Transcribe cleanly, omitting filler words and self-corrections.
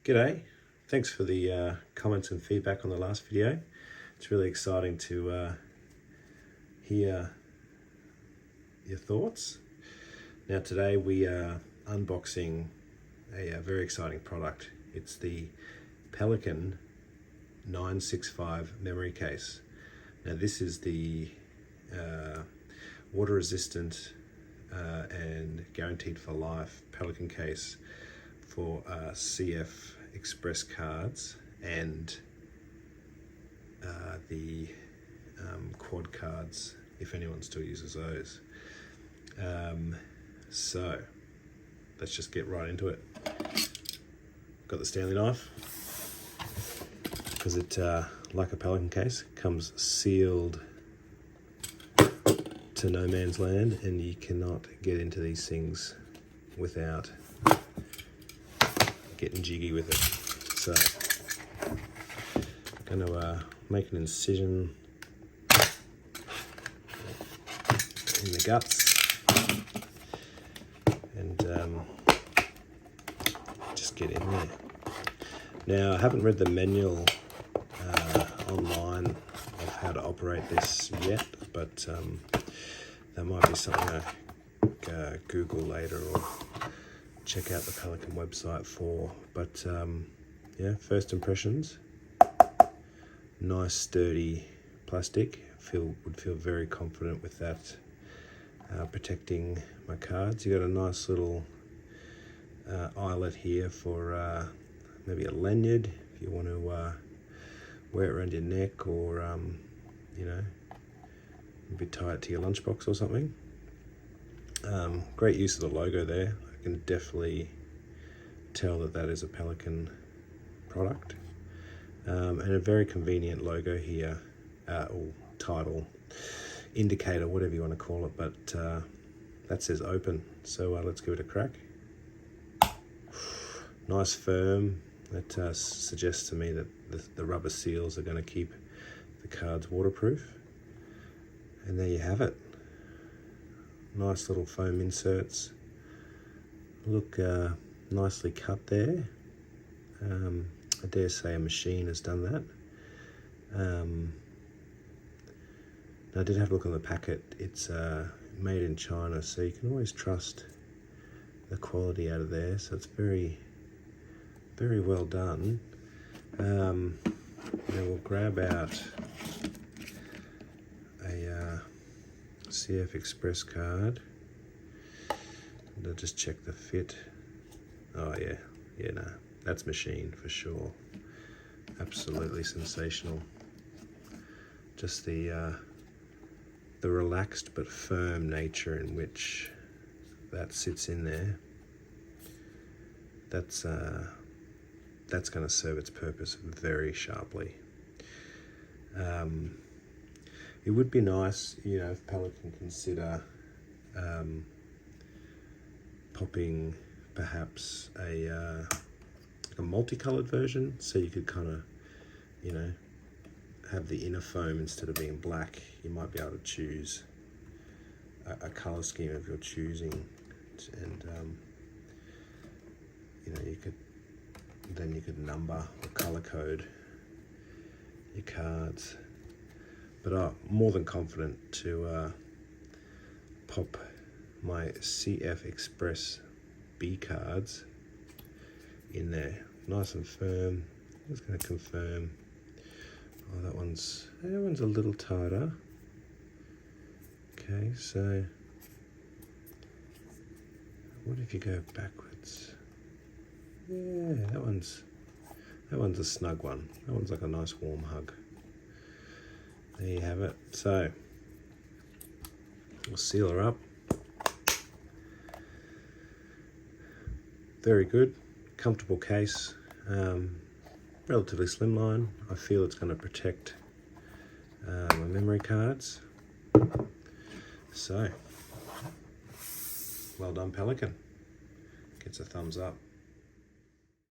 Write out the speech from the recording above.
G'day, thanks for the comments and feedback on the last video. It's really exciting to hear your thoughts. Now today we are unboxing a very exciting product. It's the Pelican 965 memory case. Now this is the water resistant and guaranteed for life Pelican case for CF Express cards and the quad cards, if anyone still uses those. So let's just get right into it. Got the Stanley knife because it, like a Pelican case, comes sealed to no man's land, and you cannot get into these things without getting jiggy with it. So I'm going to make an incision in the guts and just get in there. Now I haven't read the manual online of how to operate this yet, but that might be something I Google later or check out the Pelican website for. But yeah, first impressions, nice sturdy plastic. Would feel very confident with that protecting my cards. You got a nice little eyelet here for maybe a lanyard if you want to wear it around your neck, or you know, maybe tie it to your lunchbox or something. Great use of the logo there. I can definitely tell that that is a Pelican product, and a very convenient logo here, or title, indicator, whatever you want to call it, but that says open. So let's give it a crack. Nice firm. That suggests to me that the rubber seals are going to keep the cards waterproof. And there you have it. Nice little foam inserts. Look nicely cut there. I dare say a machine has done that. I did have a look on the packet. It's made in China, so you can always trust the quality out of there. So it's very, very well done. Now we'll grab out a CF Express card, and I'll just check the fit. Oh yeah, no, that's machine for sure. Absolutely sensational. Just the relaxed but firm nature in which that sits in there. That's going to serve its purpose very sharply. It would be nice, you know, if Pelican consider popping perhaps a multicolored version, so you could kind of, you know, have the inner foam, instead of being black, you might be able to choose a color scheme of your choosing, and you know, you could number or color code your cards. But I'm more than confident to pop my CF Express B cards in there, nice and firm. I'm just going to confirm. Oh, that one's a little tighter. Okay, so what if you go backwards? Yeah, that one's a snug one. That one's like a nice warm hug. There you have it. So we'll seal her up. Very good, comfortable case, relatively slimline. I feel it's going to protect my memory cards. So well done, Pelican. Gets a thumbs up.